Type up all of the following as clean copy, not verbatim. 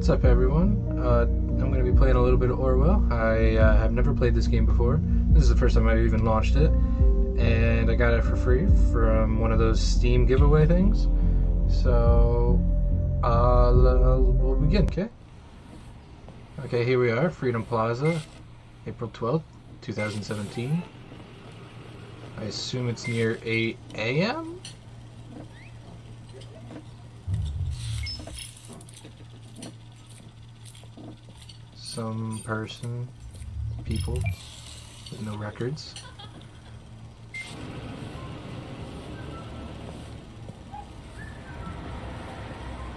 What's up, everyone? I'm going to be playing a little bit of Orwell. I have never played this game before. This is the first time I've even launched it, and I got it for free from one of those Steam giveaway things. So, we'll begin, okay? Okay, here we are, Freedom Plaza, April 12th, 2017. I assume it's near 8 a.m.? Some person, people, with no records.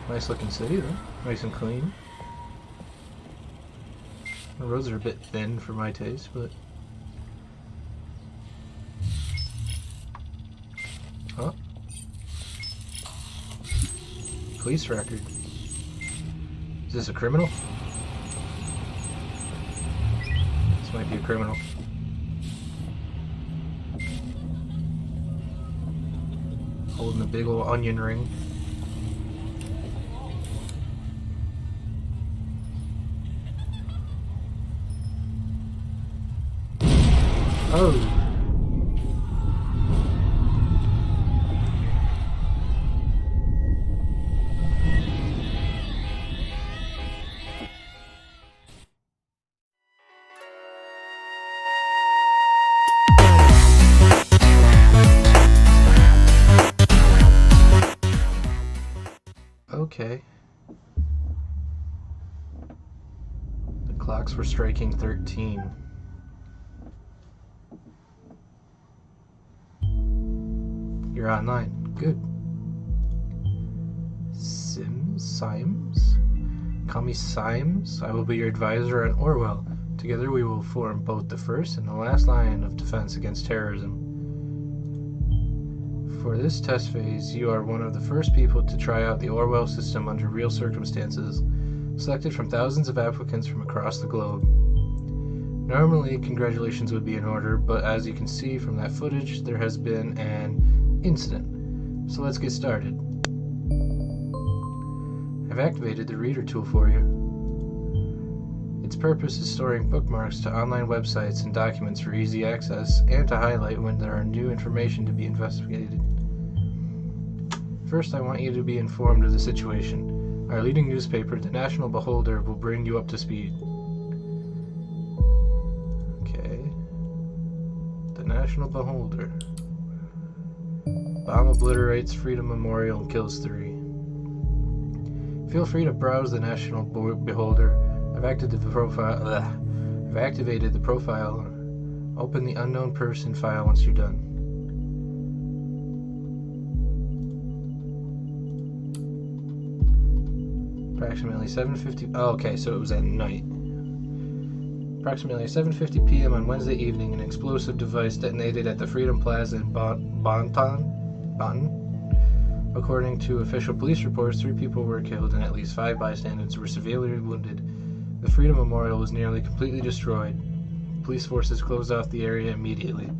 Nice looking city though, nice and clean. The roads are a bit thin for my taste, but... Oh. Police record. Is this a criminal? This might be a criminal. Holding a big old onion ring. Oh. Okay. The clocks were striking 13. You're online. Good. Symes? Call me Symes. I will be your advisor on Orwell. Together we will form both the first and the last line of defense against terrorism. For this test phase, you are one of the first people to try out the Orwell system under real circumstances, selected from thousands of applicants from across the globe. Normally, congratulations would be in order, but as you can see from that footage, there has been an incident. So let's get started. I've activated the reader tool for you. Its purpose is storing bookmarks to online websites and documents for easy access, and to highlight when there are new information to be investigated. First, I want you to be informed of the situation. Our leading newspaper, the National Beholder, will bring you up to speed. Okay. The National Beholder. Bomb obliterates Freedom Memorial and kills 3. Feel free to browse the National Beholder. I've activated the profile. Open the unknown person file once you're done. Approximately 7:50. Oh, okay, so it was at night. Approximately 7:50 p.m. on Wednesday evening, an explosive device detonated at the Freedom Plaza in Bonton. According to official police reports, 3 people were killed and at least 5 bystanders were severely wounded. The Freedom Memorial was nearly completely destroyed. Police forces closed off the area immediately.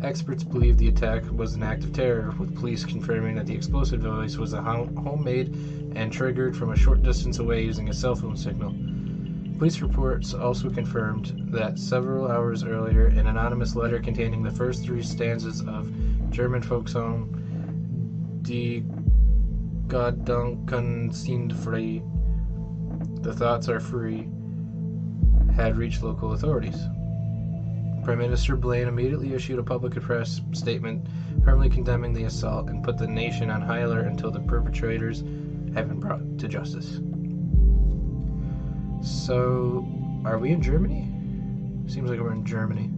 Experts believe the attack was an act of terror, with police confirming that the explosive device was homemade and triggered from a short distance away using a cell phone signal. Police reports also confirmed that several hours earlier, an anonymous letter containing the first 3 stanzas of German folk song Die Gedanken sind frei, The Thoughts Are Free, had reached local authorities. Prime Minister Blaine immediately issued a public press statement firmly condemning the assault and put the nation on high alert until the perpetrators have been brought to justice. So, are we in Germany? Seems like we're in Germany.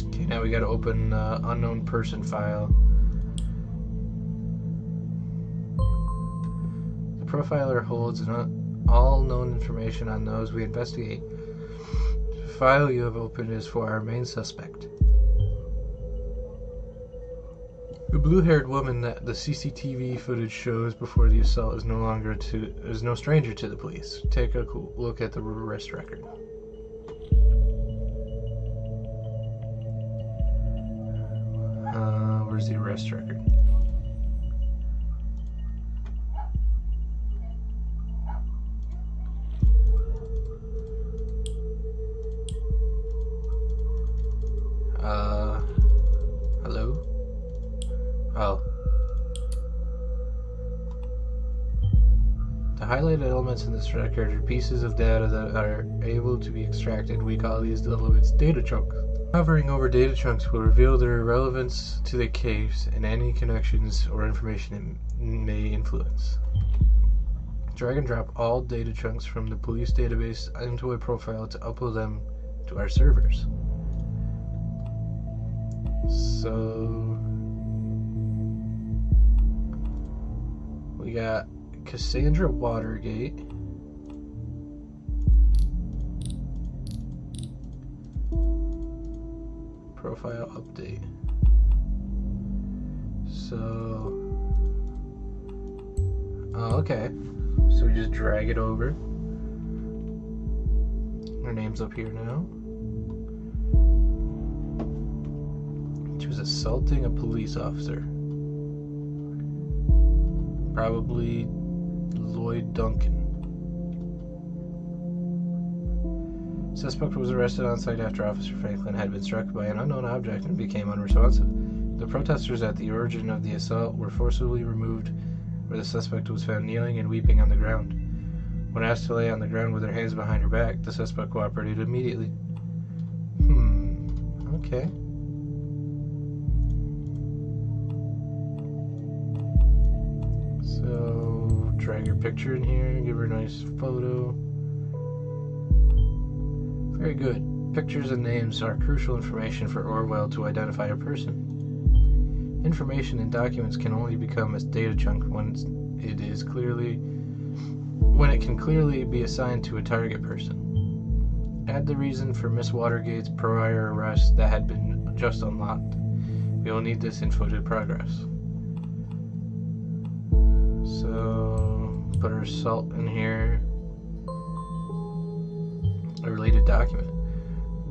Okay, now we gotta open unknown person file. The profiler holds all known information on those we investigate. The file you have opened is for our main suspect. The blue-haired woman that the CCTV footage shows before the assault is no stranger to the police. Take a look at the arrest record. Where's the arrest record? The highlighted elements in this record are pieces of data that are able to be extracted. We call these elements data chunks. Hovering over data chunks will reveal their relevance to the case and any connections or information it may influence. Drag and drop all data chunks from the police database into a profile to upload them to our servers. So we got Cassandra Watergate. Profile update. So, oh, okay. So we just drag it over. Her name's up here now. She was assaulting a police officer. Probably Lloyd Duncan. Suspect was arrested on site after Officer Franklin had been struck by an unknown object and became unresponsive. The protesters at the origin of the assault were forcibly removed, where the suspect was found kneeling and weeping on the ground. When asked to lay on the ground with her hands behind her back, the suspect cooperated immediately. Okay. So, drag her picture in here, give her a nice photo. Very good. Pictures and names are crucial information for Orwell to identify a person. Information in documents can only become a data chunk when it can clearly be assigned to a target person. Add the reason for Miss Watergate's prior arrest that had been just unlocked. We will need this info to progress. So, put her assault in here. A related document.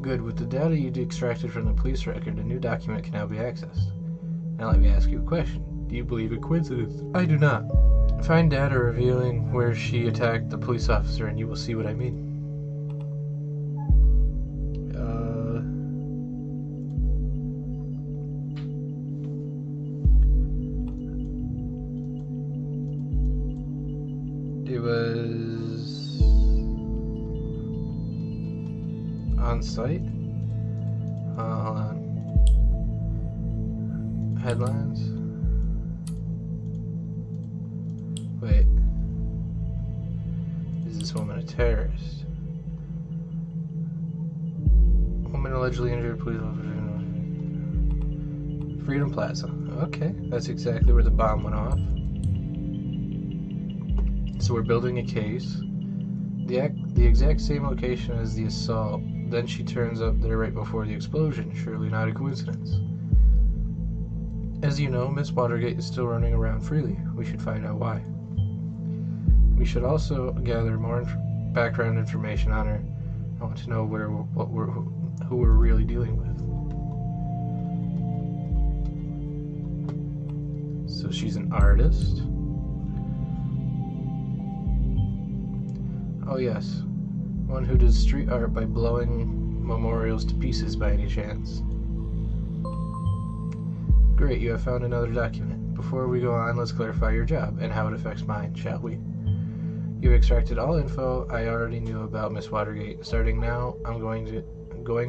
Good. With the data you extracted from the police record, a new document can now be accessed. Now let me ask you a question. Do you believe in coincidence? I do not. Find data revealing where she attacked the police officer and you will see what I mean. It was on site. Hold on. Headlines. Wait. Is this woman a terrorist? Woman allegedly injured police officer. Freedom Plaza. Okay, that's exactly where the bomb went off. So we're building a case. The exact same location as the assault. Then she turns up there right before the explosion. Surely not a coincidence. As you know, Miss Watergate is still running around freely. We should find out why. We should also gather more background information on her. I want to know who we're really dealing with. So she's an artist. Oh yes, one who does street art by blowing memorials to pieces by any chance. Great, you have found another document. Before we go on, let's clarify your job and how it affects mine, shall we? You've extracted all info I already knew about Miss Watergate. Starting now, I'm going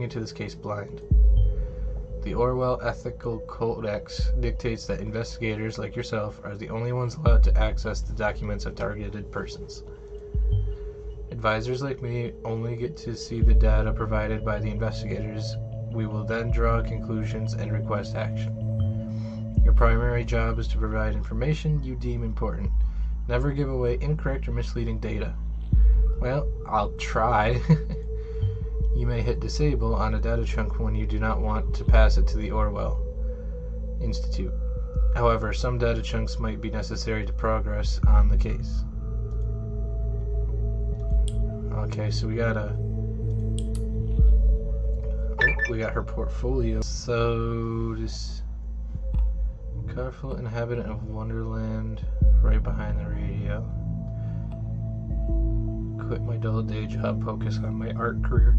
into this case blind. The Orwell Ethical Codex dictates that investigators like yourself are the only ones allowed to access the documents of targeted persons. Advisors like me only get to see the data provided by the investigators. We will then draw conclusions and request action. Your primary job is to provide information you deem important. Never give away incorrect or misleading data. Well, I'll try. You may hit disable on a data chunk when you do not want to pass it to the Orwell Institute. However, some data chunks might be necessary to progress on the case. Okay, so we got her portfolio. So this colorful inhabitant of Wonderland, right behind the radio. Quit my dull day job, focus on my art career.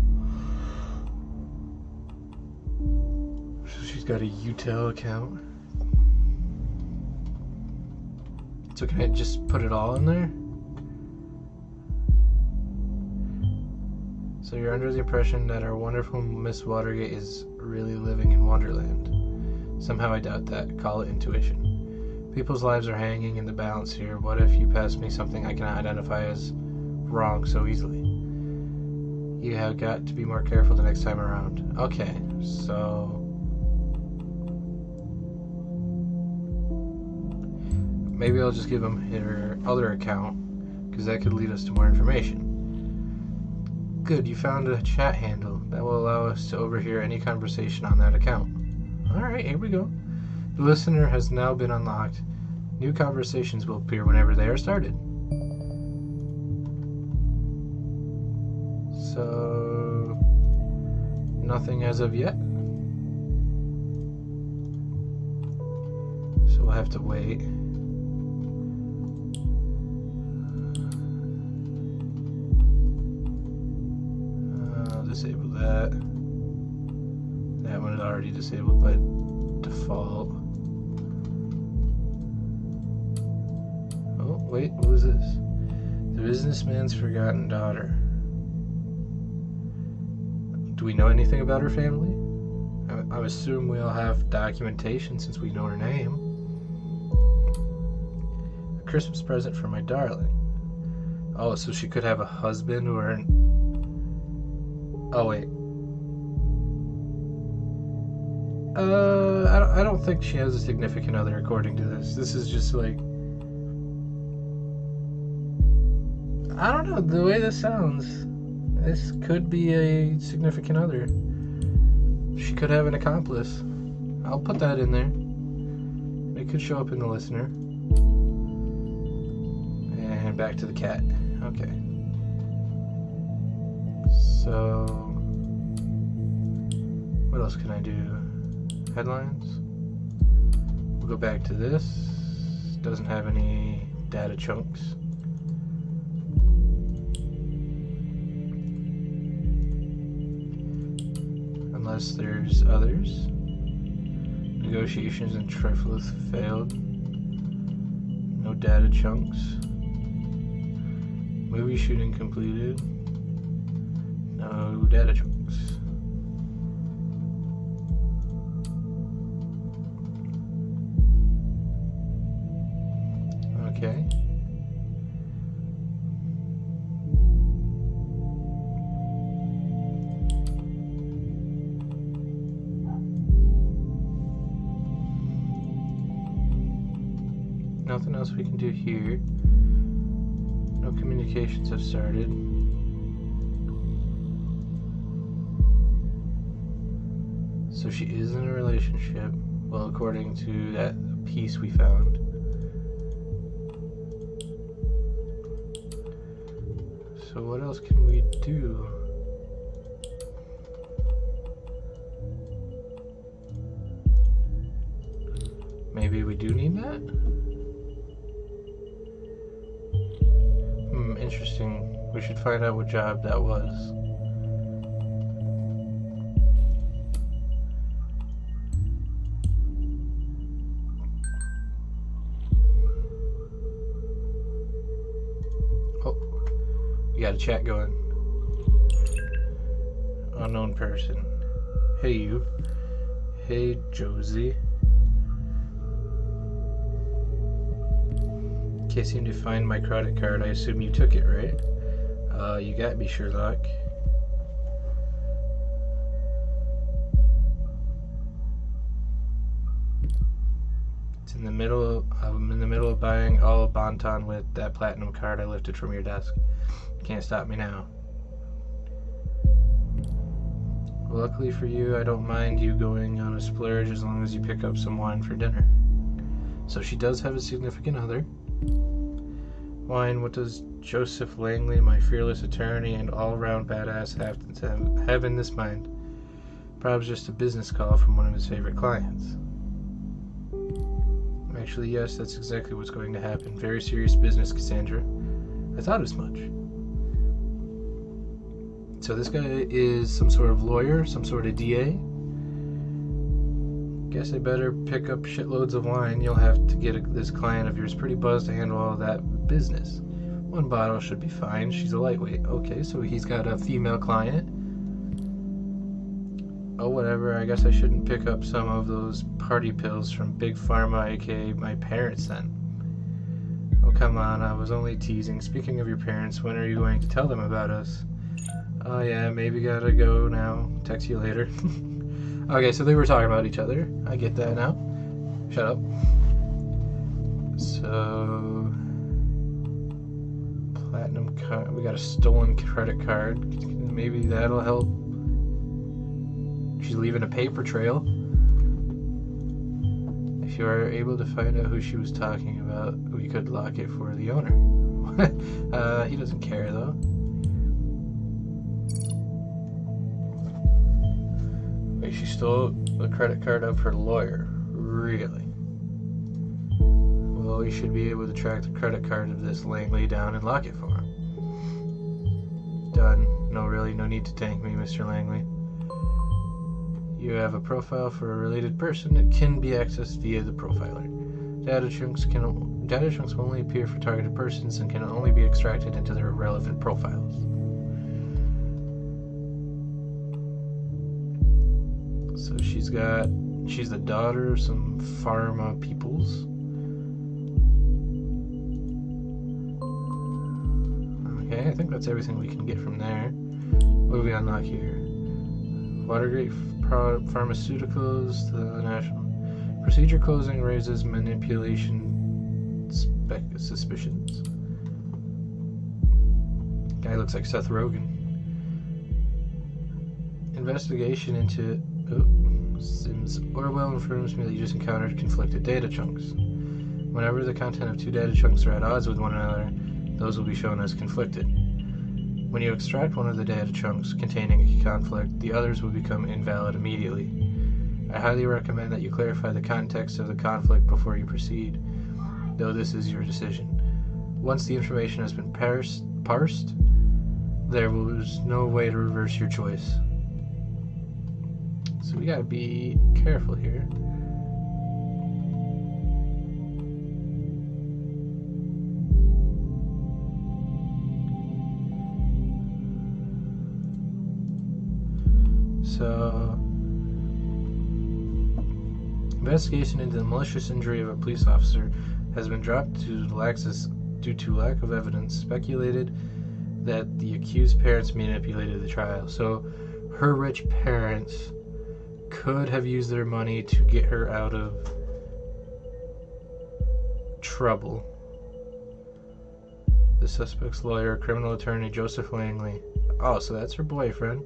So she's got a Utel account. So can I just put it all in there? So you're under the impression that our wonderful Miss Watergate is really living in Wonderland. Somehow I doubt that. Call it intuition. People's lives are hanging in the balance here. What if you pass me something I cannot identify as wrong so easily? You have got to be more careful the next time around. Okay, so... maybe I'll just give him her other account, because that could lead us to more information. Good, you found a chat handle. That will allow us to overhear any conversation on that account. Alright, here we go. The listener has now been unlocked. New conversations will appear whenever they are started. So... nothing as of yet. So we'll have to wait. Disable that. That one is already disabled by default. Oh, wait, what was this? The businessman's forgotten daughter. Do we know anything about her family? I assume we all have documentation since we know her name. A Christmas present for my darling. Oh, so she could have a husband or an... oh, wait. I don't think she has a significant other according to this. This is just like... I don't know, the way this sounds, this could be a significant other. She could have an accomplice. I'll put that in there. It could show up in the listener. And back to the cat. Okay. So, what else can I do? Headlines. We'll go back to this. Doesn't have any data chunks. Unless there's others. Negotiations and Triflith failed. No data chunks. Movie shooting completed. No data chunks. Okay. Nothing else we can do here. No communications have started. So she is in a relationship. Well, according to that piece we found. So what else can we do? Maybe we do need that? Interesting. We should find out what job that was. Oh, we got a chat going. Unknown person. Hey you. Hey Josie. Can't seem to find my credit card. I assume you took it, right? You got me, Sherlock. It's in the middle. I'm in the middle of buying all of Bonton with that platinum card I lifted from your desk. Can't stop me now. Luckily for you, I don't mind you going on a splurge as long as you pick up some wine for dinner. So she does have a significant other. Wine, what does Joseph Langley, my fearless attorney and all-round badass, have in this mind? Probably just a business call from one of his favorite clients. Actually, yes, that's exactly what's going to happen. Very serious business, Cassandra. I thought as much. So this guy is some sort of lawyer, some sort of DA. Guess I better pick up shitloads of wine. You'll have to get this client of yours pretty buzzed to handle all that business. 1 bottle should be fine. She's a lightweight. Okay, so he's got a female client. Oh, whatever. I guess I shouldn't pick up some of those party pills from Big Pharma, aka my parents sent. Oh, come on. I was only teasing. Speaking of your parents, when are you going to tell them about us? Oh, yeah, maybe gotta go now. Text you later. Okay, so they were talking about each other. I get that now. Shut up. So... Platinum card. We got a stolen credit card. Maybe that'll help. She's leaving a paper trail. If you are able to find out who she was talking about, we could lock it for the owner. He doesn't care though. Wait, she stole the credit card of her lawyer. Really? Well, we should be able to track the credit card of this Langley down and lock it for him. Done. No, really, no need to thank me, Mr. Langley. You have a profile for a related person that can be accessed via the profiler. Data chunks will only appear for targeted persons and can only be extracted into their relevant profiles. So she's the daughter of some pharma peoples. Okay, I think that's everything we can get from there. What do we unlock here? Watergate Pharmaceuticals, the national procedure closing raises manipulation suspicions. Guy looks like Seth Rogen. Investigation into since Orwell informs me that you just encountered conflicted data chunks. Whenever the content of 2 data chunks are at odds with one another, those will be shown as conflicted. When you extract one of the data chunks containing a conflict, the others will become invalid immediately. I highly recommend that you clarify the context of the conflict before you proceed, though this is your decision. Once the information has been parsed, there is no way to reverse your choice. So we gotta be careful here. So, investigation into the malicious injury of a police officer has been dropped due to lack of evidence. Speculated that the accused parents manipulated the trial. So, her rich parents could have used their money to get her out of trouble. The suspect's lawyer, criminal attorney Joseph Langley. Oh, so that's her boyfriend.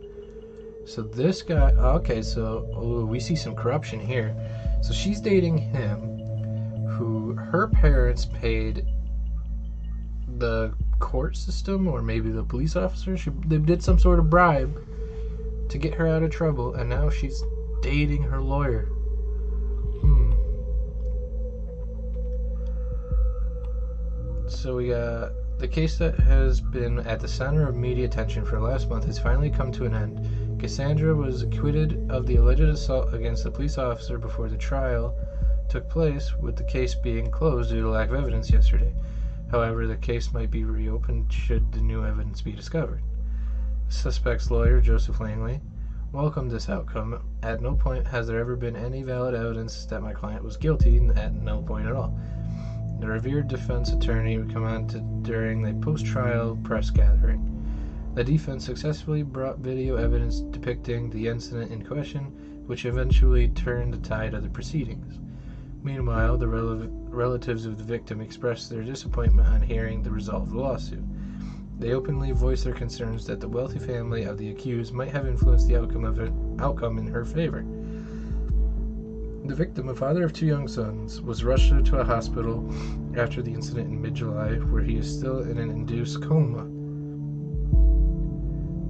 So this guy, okay, so we see some corruption here. So she's dating him, who her parents paid the court system, or maybe the police officer. They did some sort of bribe to get her out of trouble, and now she's dating her lawyer. So we got the case that has been at the center of media attention for the last month has finally come to an end. Cassandra was acquitted of the alleged assault against the police officer before the trial took place, with the case being closed due to lack of evidence yesterday. However, the case might be reopened should the new evidence be discovered. The suspect's lawyer, Joseph Langley, welcomed this outcome. At no point has there ever been any valid evidence that my client was guilty, at no point at all. The revered defense attorney commented during the post-trial press gathering. The defense successfully brought video evidence depicting the incident in question, which eventually turned the tide of the proceedings. Meanwhile, the relatives of the victim expressed their disappointment on hearing the result of the lawsuit. They openly voiced their concerns that the wealthy family of the accused might have influenced the outcome in her favor. The victim, a father of 2 young sons, was rushed to a hospital after the incident in mid-July, where he is still in an induced coma.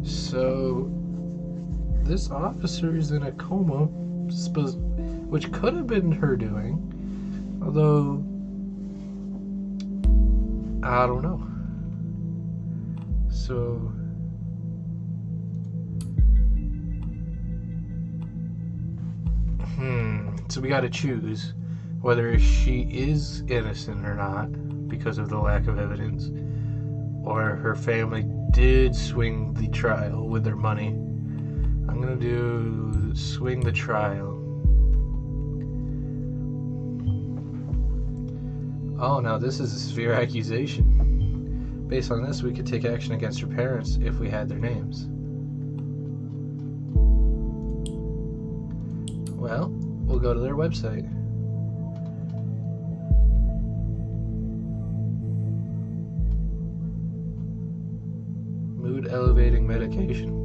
So, this officer is in a coma, which could have been her doing, although, I don't know. So, so we gotta choose whether she is innocent or not because of the lack of evidence, or her family did swing the trial with their money. I'm gonna do swing the trial. Oh, now this is a severe accusation. Based on this, we could take action against her parents if we had their names. Well, we'll go to their website. Mood elevating medication.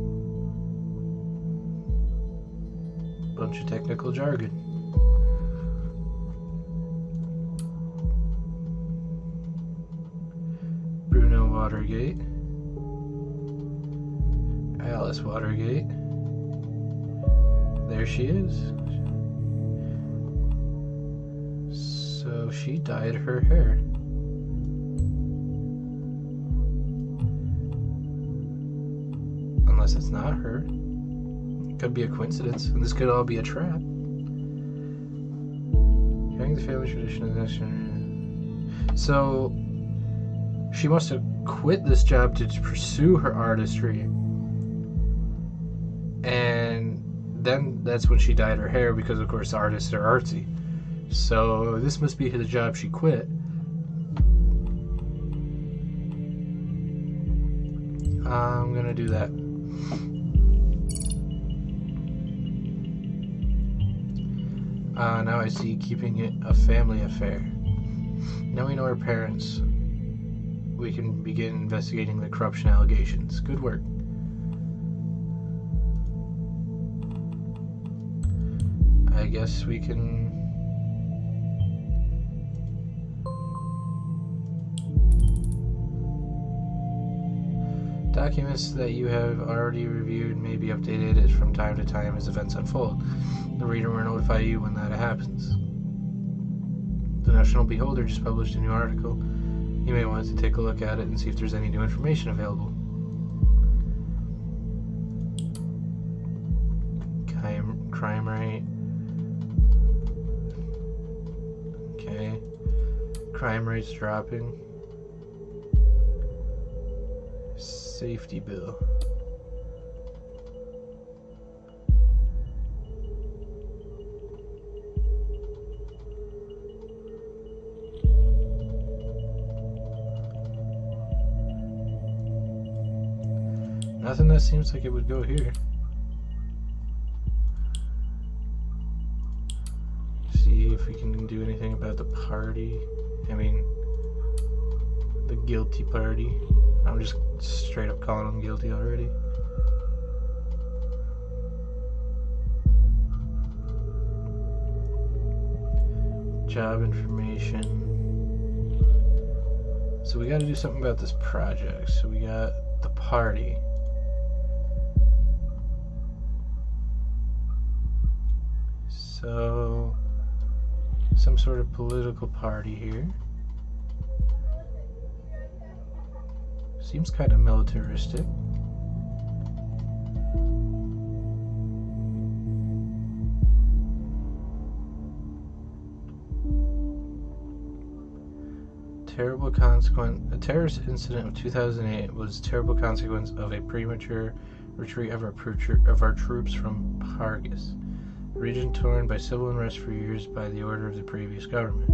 Bunch of technical jargon. Bruno Watergate. Alice Watergate. There she is. So she dyed her hair. Unless it's not her. It could be a coincidence, and this could all be a trap. Carrying the family tradition of the next generation. So she must have quit this job to pursue her artistry. And then that's when she dyed her hair, because of course artists are artsy. So this must be the job she quit. I'm gonna do that. Now I see keeping it a family affair. Now we know our parents. We can begin investigating the corruption allegations. Good work. I guess we can... Documents that you have already reviewed may be updated from time to time as events unfold. The reader will notify you when that happens. The National Beholder just published a new article. You may want to take a look at it and see if there's any new information available. Crime rate. Okay. Crime rate's dropping. Safety bill. Nothing that seems like it would go here. See if we can do anything about the party. I mean, the guilty party. I'm just straight up calling them guilty already. Job information. So we got to do something about this project. So we got the party. So some sort of political party here. Seems kind of militaristic. Terrible consequence. A terrorist incident of 2008 was a terrible consequence of a premature retreat of our troops from Pargas, a region torn by civil unrest for years by the order of the previous government.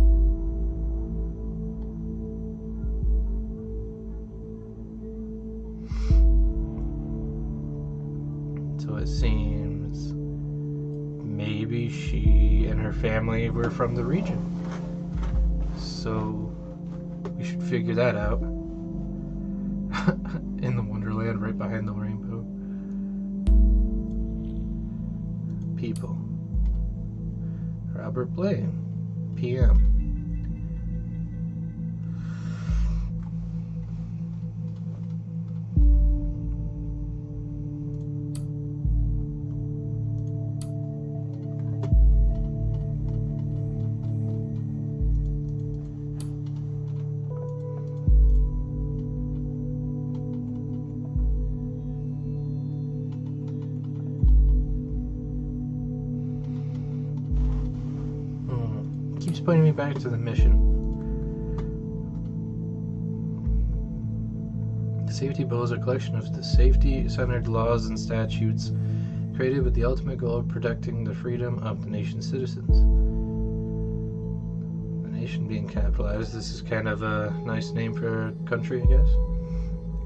So it seems maybe she and her family were from the region. So we should figure that out. In the Wonderland right behind the rainbow. People. Robert Blaine, PM. Pointing me back to the mission. Safety Bill is a collection of the safety-centered laws and statutes created with the ultimate goal of protecting the freedom of the nation's citizens. The nation being capitalized, this is kind of a nice name for a country, I guess.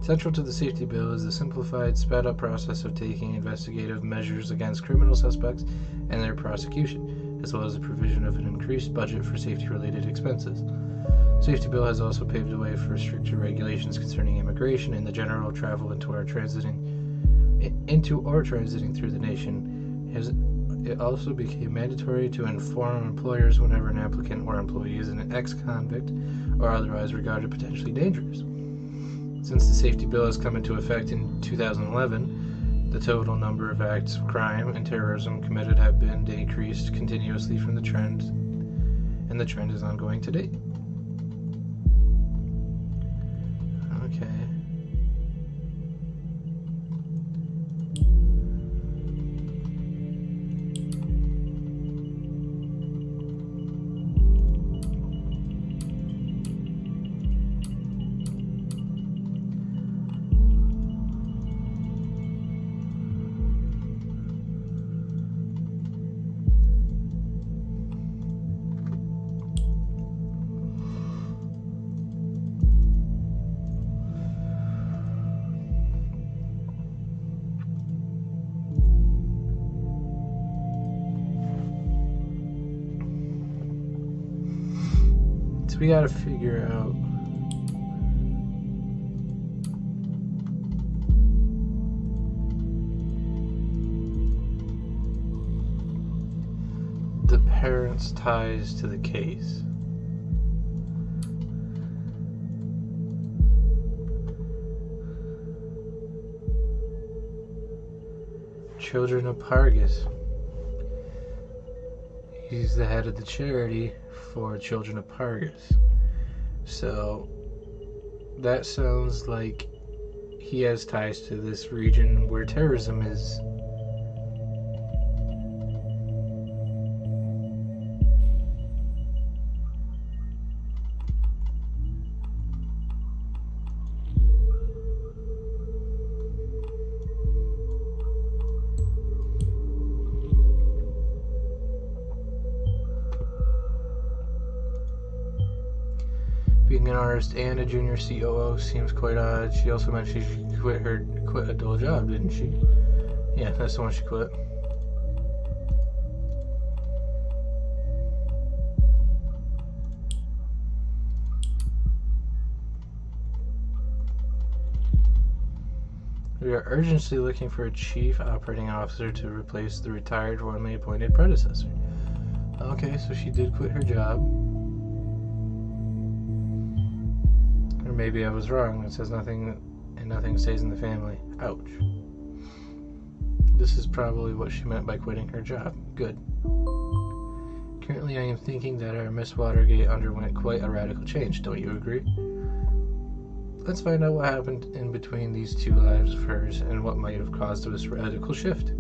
Central to the Safety Bill is the simplified, sped-up process of taking investigative measures against criminal suspects and their prosecution, as well as the provision of an increased budget for safety-related expenses. The Safety Bill has also paved the way for stricter regulations concerning immigration and the general travel into or transiting through the nation. It also became mandatory to inform employers whenever an applicant or employee is an ex-convict or otherwise regarded potentially dangerous. Since the Safety Bill has come into effect in 2011, the total number of acts of crime and terrorism committed have been decreased continuously from the trend, and the trend is ongoing to date. Okay. We gotta figure out the parents' ties to the case. Children of Pargas. He's the head of the charity for Children of Pargas. So that sounds like he has ties to this region where terrorism is. Being an artist and a junior COO seems quite odd. She also mentioned she quit a dual job, didn't she? Yeah, that's the one she quit. We are urgently looking for a chief operating officer to replace the retired one appointed predecessor. Okay, so she did quit her job. Or maybe I was wrong. It says nothing stays in the family. Ouch. This is probably what she meant by quitting her job. Good. Currently, I am thinking that our Miss Watergate underwent quite a radical change. Don't you agree? Let's find out what happened in between these two lives of hers and what might have caused this radical shift.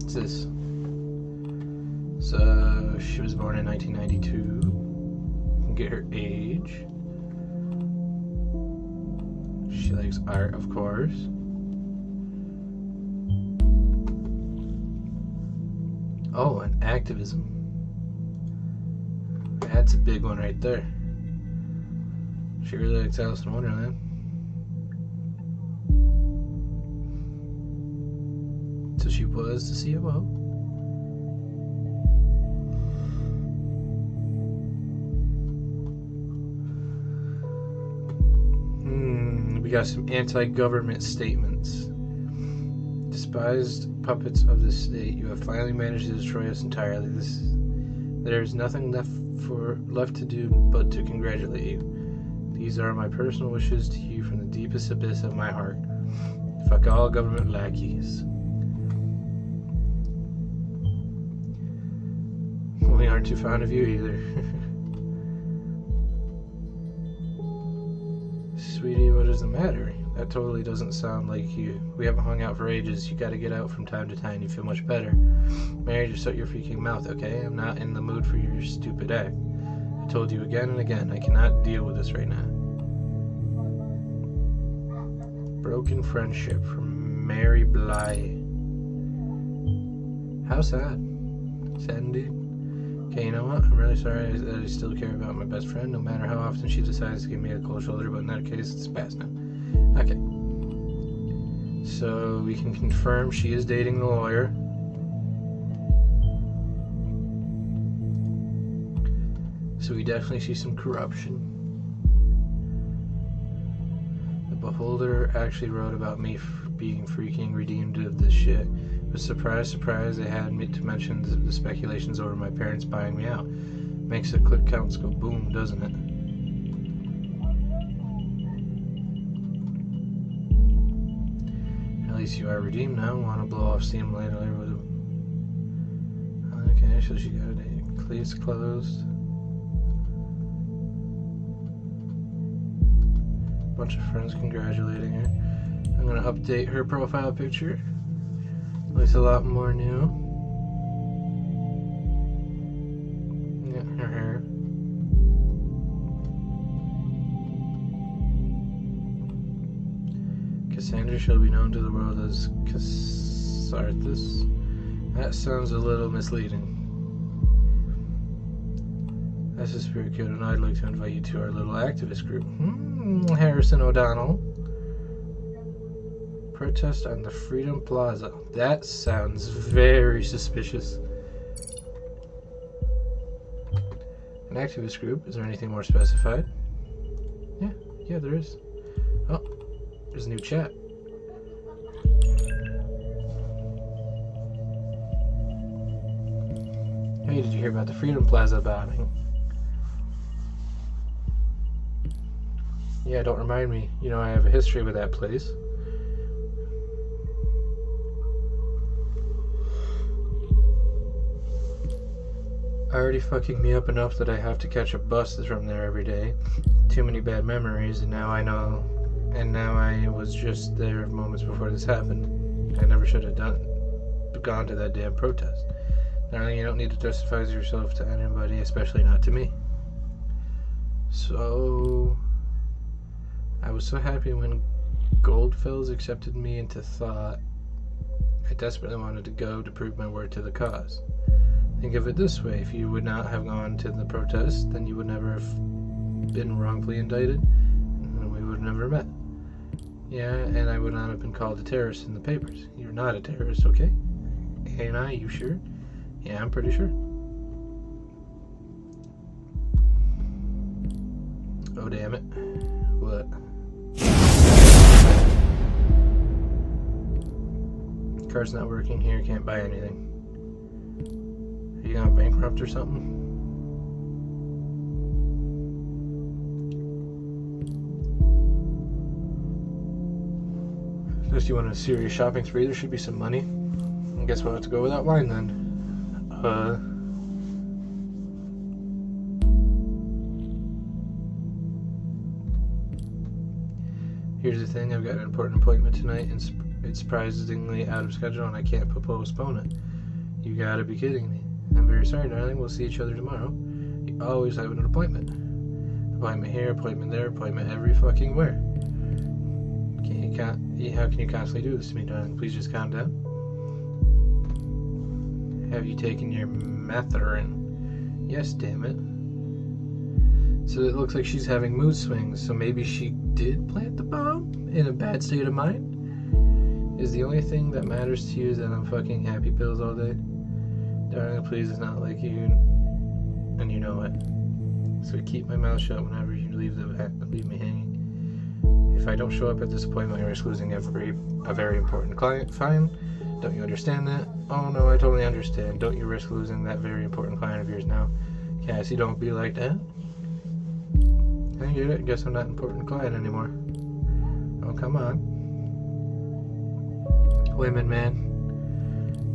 What's this? So, she was born in 1992. You can get her age. She likes art, of course. Oh, and activism. That's a big one right there. She really likes Alice in Wonderland. So she was the COO. We got some anti-government statements. Despised puppets of the state, you have finally managed to destroy us entirely. There is nothing left to do but to congratulate you. These are my personal wishes to you from the deepest abyss of my heart. Fuck all government lackeys. We aren't too fond of you either. Sweetie, what is the matter? That totally doesn't sound like you. We haven't hung out for ages. You gotta get out from time to time. You feel much better. Mary, just shut your freaking mouth, okay? I'm not in the mood for your stupid act. I told you again and again, I cannot deal with this right now. Broken friendship from Mary Bly. How sad. Sad indeed. Okay, you know what? I'm really sorry that I still care about my best friend, no matter how often she decides to give me a cold shoulder, but in that case, it's past now. Okay. So, we can confirm she is dating the lawyer. So we definitely see some corruption. The Beholder actually wrote about me being freaking redeemed of this shit. But surprise, surprise, they had me to mention the speculations over my parents buying me out. Makes the click counts go boom, doesn't it? At least you are redeemed now. Want to blow off steam later with him. Okay, so she got a date. Case closed. Bunch of friends congratulating her. I'm gonna update her profile picture. Looks a lot more new. Yeah, her hair. Cassandra shall be known to the world as Casarthus. That sounds a little misleading. That's the spirit code, and I'd like to invite you to our little activist group. Harrison O'Donnell. Protest on the Freedom Plaza. That sounds very suspicious. An activist group. Is there anything more specified? Yeah, there is. Oh, there's a new chat. Hey, did you hear about the Freedom Plaza bombing? Yeah, don't remind me. You know I have a history with that place. Already fucking me up enough that I have to catch a bus from there every day. Too many bad memories, and now I know. And now I was just there moments before this happened. I never should have gone to that damn protest. Darling, you don't need to justify yourself to anybody, especially not to me. So, I was so happy when Goldfells accepted me into thought. I desperately wanted to go to prove my word to the cause. Think of it this way, if you would not have gone to the protest, then you would never have been wrongfully indicted, and we would have never met. Yeah, and I would not have been called a terrorist in the papers. You're not a terrorist, okay? Ain't I? You sure? Yeah, I'm pretty sure. Oh, damn it. What? Card's not working here, can't buy anything. Are you gonna bankrupt or something? Just you want a serious shopping spree, there should be some money. I guess we'll have to go without wine then. Here's the thing, I've got an important appointment tonight and it's surprisingly out of schedule and I can't postpone it. You gotta be kidding me. I'm very sorry, darling. We'll see each other tomorrow. You always have an appointment. Appointment here, appointment there, appointment every fucking where. How can you constantly do this to me, darling? Please just calm down. Have you taken your Methorin? Yes, damn it. So it looks like she's having mood swings, so maybe she did plant the bomb in a bad state of mind? Is the only thing that matters to you is that I'm fucking happy pills all day? Darling, please, it's not like you, and you know it. So keep my mouth shut whenever you leave me hanging. If I don't show up at this appointment, I risk losing a very important client. Fine. Don't you understand that? Oh no, I totally understand. Don't you risk losing that very important client of yours now? Cassie, don't be like that. I get it. Guess I'm not an important client anymore. Oh, come on. Women, man.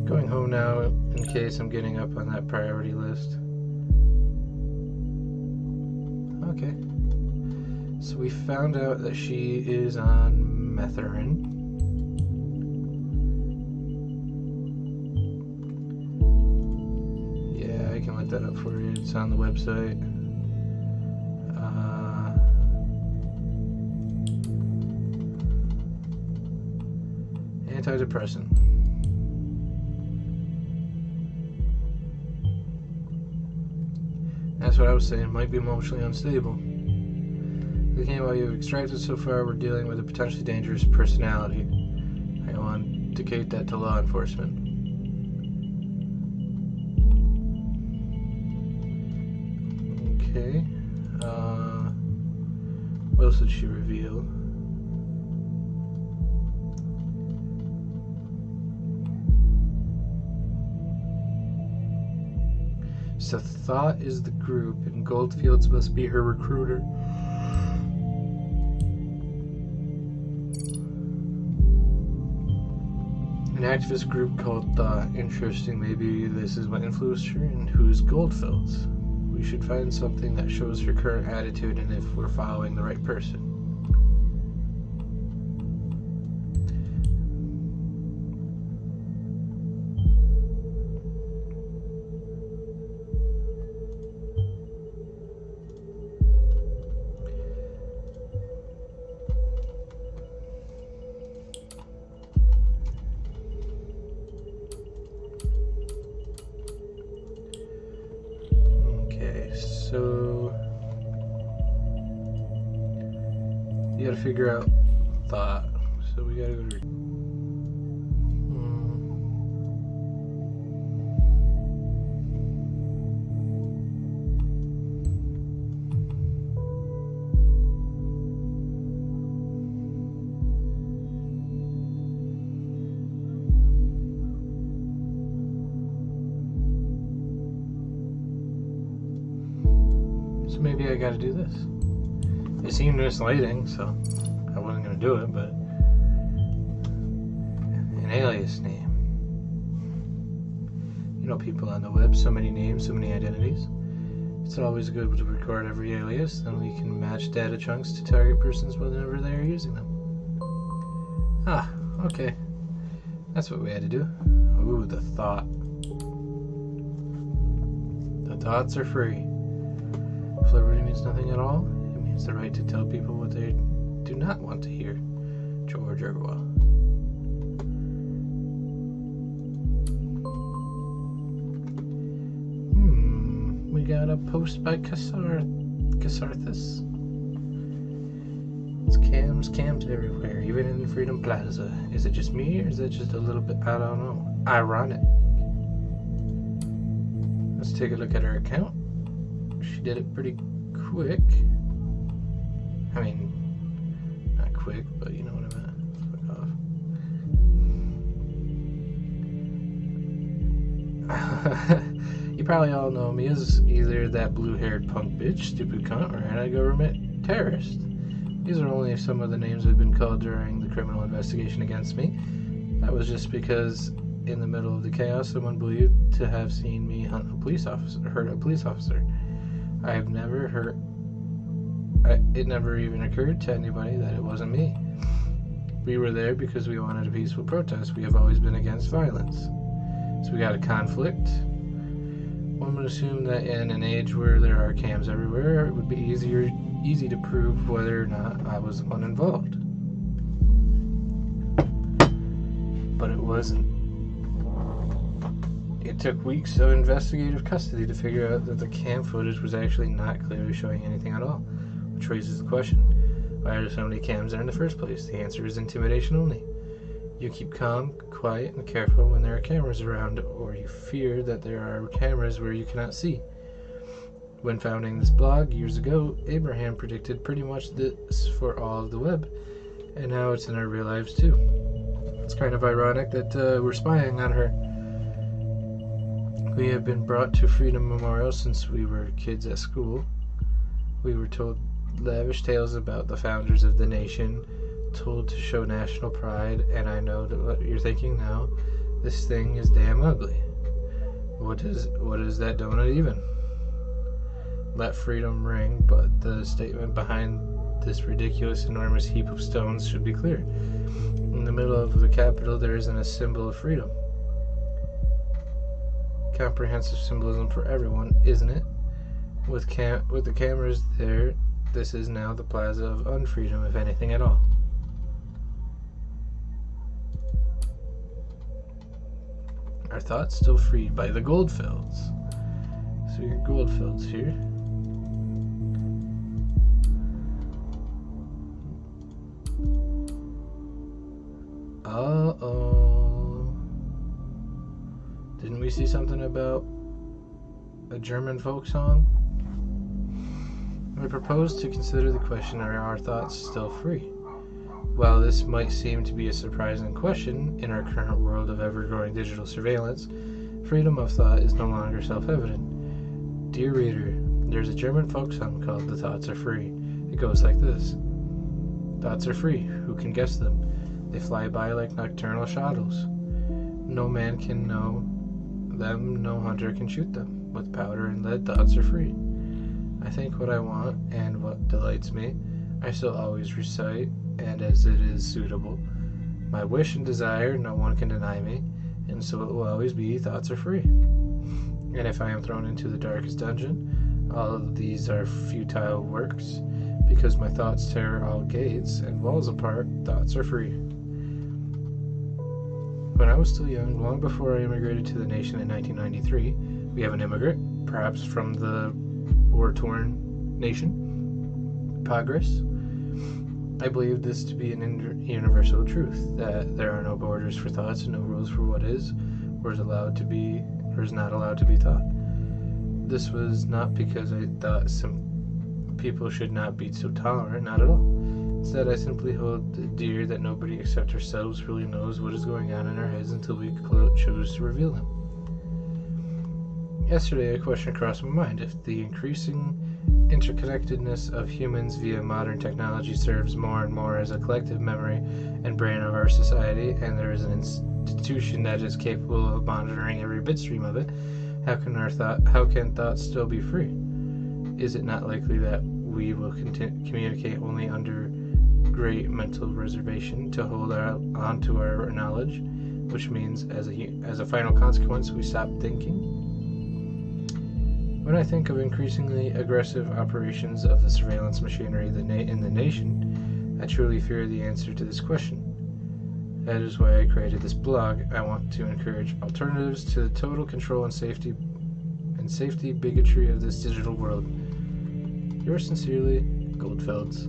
Going home now in case I'm getting up on that priority list. Okay. So we found out that she is on Methorin. that up for you. It's on the website. Antidepressant. That's what I was saying. Might be emotionally unstable. Looking at what you've extracted so far, we're dealing with a potentially dangerous personality. I want to indicate that to law enforcement. Okay. What else did she reveal? So Thought is the group, and Goldfields must be her recruiter. An activist group called Thought. Interesting, maybe this is what influenced her. And who's Goldfields? We should find something that shows her current attitude and if we're following the right person. So you gotta figure out Thought. So we gotta go to maybe I gotta do this. It seemed misleading, so I wasn't gonna do it, but an alias name. You know, people on the web, so many names, so many identities. It's always good to record every alias, then we can match data chunks to target persons whenever they are using them. Ah, okay. That's what we had to do. Ooh, the Thought. The thoughts are free. If liberty means nothing at all, it means the right to tell people what they do not want to hear. George Orwell. We got a post by Casarthus. It's cams everywhere, even in Freedom Plaza. Is it just me, or is that just a little bit, I don't know, ironic? Let's take a look at her account. She did it pretty quick. I mean, not quick, but you know what I meant. Fuck off. You probably all know me as either that blue-haired punk bitch, stupid cunt, or anti-government terrorist. These are only some of the names I've been called during the criminal investigation against me. That was just because in the middle of the chaos, someone believed to have seen me hurt a police officer. It never even occurred to anybody that it wasn't me. We were there because we wanted a peaceful protest. We have always been against violence. So we got a conflict. One would assume that in an age where there are cams everywhere, it would be easy to prove whether or not I was the one involved. But it wasn't. It took weeks of investigative custody to figure out that the cam footage was actually not clearly showing anything at all, which raises the question, why are there so many cams there in the first place? The answer is intimidation only. You keep calm, quiet, and careful when there are cameras around, or you fear that there are cameras where you cannot see. When founding this blog years ago, Abraham predicted pretty much this for all of the web, and now it's in our real lives too. It's kind of ironic that we're spying on her. We have been brought to Freedom Memorial since we were kids at school. We were told lavish tales about the founders of the nation, told to show national pride, and I know that what you're thinking now, this thing is damn ugly. What is that donut even? Let freedom ring, but the statement behind this ridiculous, enormous heap of stones should be clear. In the middle of the Capitol, there isn't a symbol of freedom. comprehensive symbolism for everyone, isn't it? With the cameras there, this is now the plaza of unfreedom, if anything at all. Are thoughts still freed by the Goldfields? So your Goldfields here. Uh-oh. Didn't we see something about a German folk song? I propose to consider the question, are our thoughts still free? While this might seem to be a surprising question in our current world of ever-growing digital surveillance, freedom of thought is no longer self-evident. Dear reader, there's a German folk song called "The Thoughts Are Free." It goes like this. Thoughts are free, who can guess them? They fly by like nocturnal shadows. No man can know them, no hunter can shoot them. With powder and lead, thoughts are free. I think what I want and what delights me, I shall always recite, and as it is suitable. My wish and desire no one can deny me, and so it will always be, thoughts are free. And if I am thrown into the darkest dungeon, all of these are futile works, because my thoughts tear all gates and walls apart, thoughts are free. When I was still young, long before I immigrated to the nation in 1993, we have an immigrant, perhaps from the war-torn nation, Progress. I believe this to be an universal truth, that there are no borders for thoughts and no rules for what is, or is allowed to be, or is not allowed to be thought. This was not because I thought some people should not be so tolerant, not at all. Instead, I simply hold dear that nobody except ourselves really knows what is going on in our heads until we choose to reveal them. Yesterday, a question crossed my mind. If the increasing interconnectedness of humans via modern technology serves more and more as a collective memory and brain of our society, and there is an institution that is capable of monitoring every bitstream of it, how can thoughts still be free? Is it not likely that we will communicate only under great mental reservation to hold on to our knowledge, which means as a final consequence we stop thinking? When I think of increasingly aggressive operations of the surveillance machinery in the nation, I truly fear the answer to this question. That is why I created this blog. I want to encourage alternatives to the total control and safety bigotry of this digital world. Yours sincerely, Goldfields.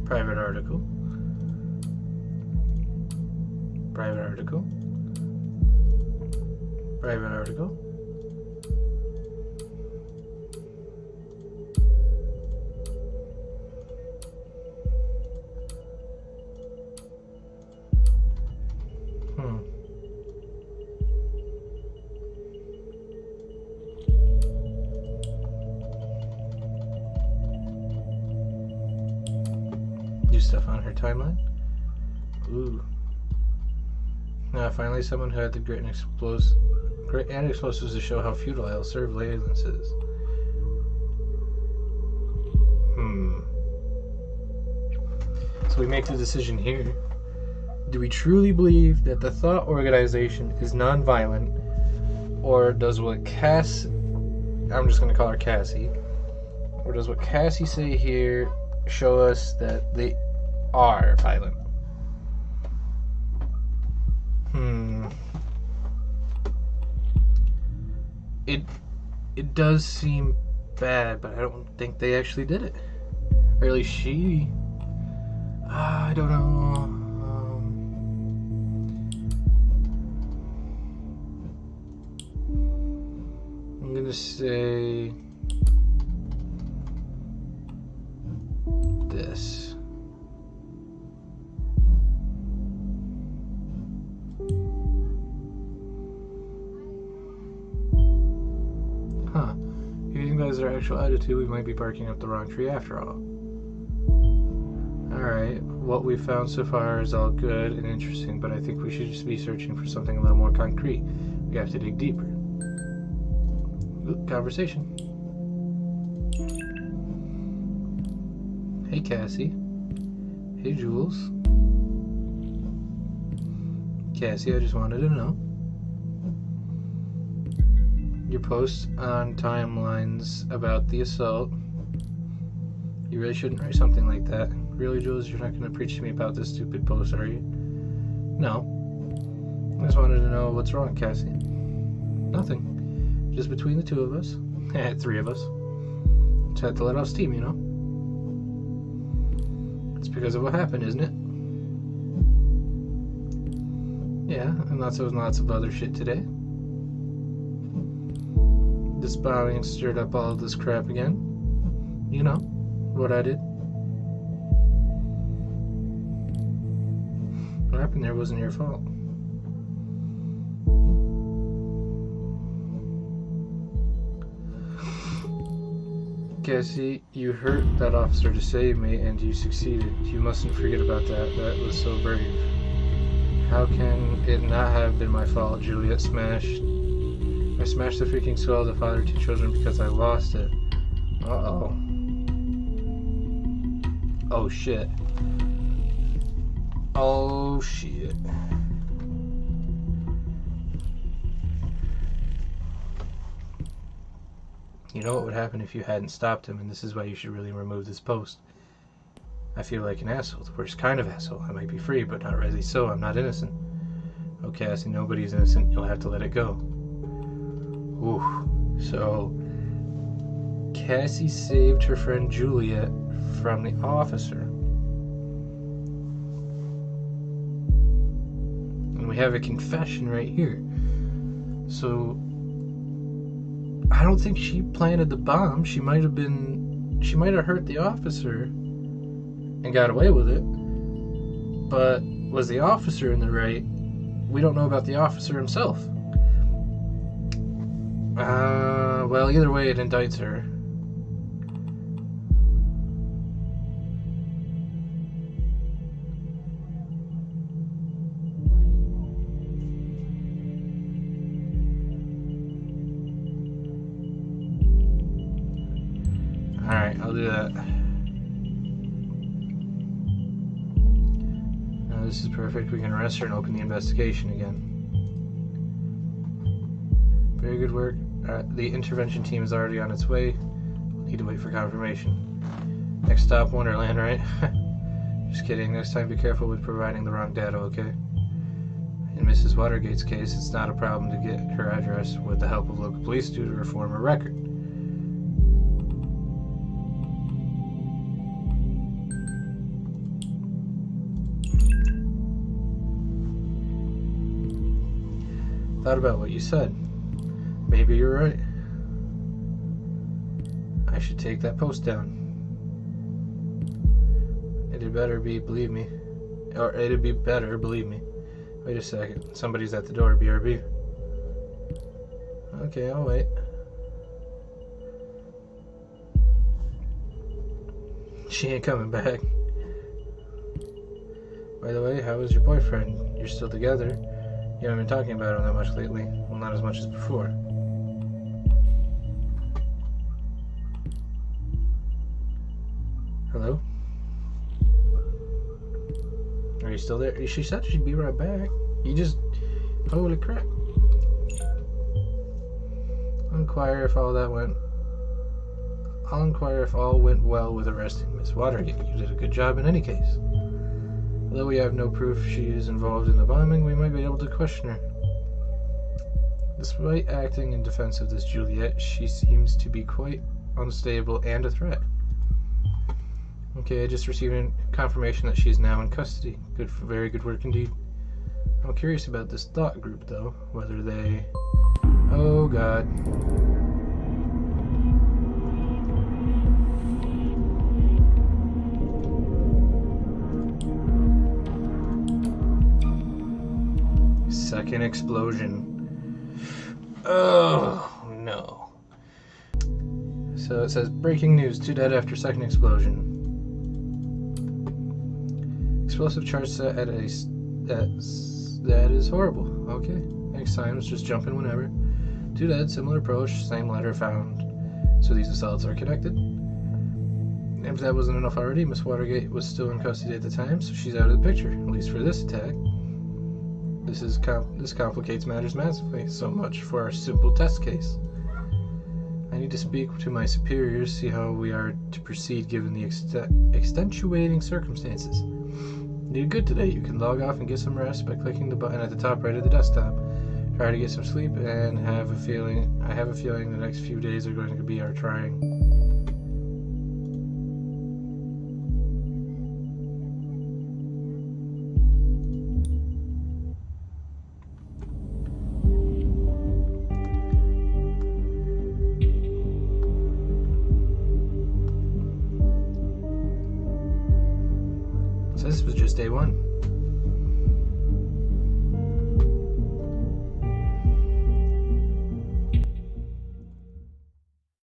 Private article. Private article. Private article. Stuff on her timeline. Ooh. Finally, someone who had the grit and explosives to show how futile surveillance is. So we make the decision here. Do we truly believe that the thought organization is non-violent, or does what I'm just going to call her Cassie, or does what Cassie say here show us that they are violent? It does seem bad, but I don't think they actually did it. Or at least she. I don't know. gonna say this. Huh. If you think that's their actual attitude, we might be barking up the wrong tree after all. Alright, what we've found so far is all good and interesting, but I think we should just be searching for something a little more concrete. We have to dig deeper. Ooh, conversation. Hey, Cassie. Hey, Jules. Cassie, I just wanted to know. Your posts on timelines about the assault. You really shouldn't write something like that. Really, Jules, you're not going to preach to me about this stupid post, are you? No. I just wanted to know what's wrong, Cassie. Nothing. Just between the two of us. 3 of us. Just had to let off steam, you know? It's because of what happened, isn't it? Yeah, and lots of other shit today. This bombing stirred up all of this crap again. You know what I did. What happened there wasn't your fault. Cassie, you hurt that officer to save me, and you succeeded. You mustn't forget about that. That was so brave. How can it not have been my fault? Juliet smashed. I smashed the freaking skull of the father of 2 children because I lost it. Uh-oh. Oh, shit. Oh, shit. You know what would happen if you hadn't stopped him, and this is why you should really remove this post. I feel like an asshole, the worst kind of asshole. I might be free, but not really so. I'm not innocent. Oh, Cassie, nobody's innocent. You'll have to let it go. Ooh. So, Cassie saved her friend Juliet from the officer. And we have a confession right here. So, I don't think she planted the bomb. She might have hurt the officer and got away with it. But was the officer in the right? We don't know about the officer himself. Well, either way, it indicts her. Alright, I'll do that. Now this is perfect. We can arrest her and open the investigation again. Very good work. The intervention team is already on its way. We'll need to wait for confirmation. Next stop, Wonderland, right? Just kidding. Next time, be careful with providing the wrong data, okay? In Mrs. Watergate's case, it's not a problem to get her address with the help of local police due to her former record. Thought about what you said. Maybe you're right. I should take that post down. It'd better be, believe me. Or it'd be better, believe me. Wait a second. Somebody's at the door, BRB. Okay, I'll wait. She ain't coming back. By the way, how is your boyfriend? You're still together. You haven't been talking about him that much lately. Well, not as much as before. Hello? Are you still there? She said she'd be right back. You just... Holy crap. I'll inquire if all went well with arresting Miss Watergate. You did a good job in any case. Although we have no proof she is involved in the bombing, we might be able to question her. Despite acting in defense of this Juliet, she seems to be quite unstable and a threat. Okay, I just received confirmation that she's now in custody. Very good work indeed. I'm curious about this thought group, though. Whether they... Oh, God. second explosion. Oh, no. So it says, breaking news, 2 dead after second explosion. Explosive charge set at a... That is horrible. Okay. Next time, let's just jump in whenever. 2 dead, similar approach, same letter found. So these assaults are connected. If that wasn't enough already, Miss Watergate was still in custody at the time, so she's out of the picture, at least for this attack. This complicates matters massively. So much for our simple test case. I need to speak to my superiors, see how we are to proceed given the extenuating circumstances. You did good today. You can log off and get some rest by clicking the button at the top right of the desktop. Try to get some sleep, and I have a feeling the next few days are going to be our trying. So this was just day 1.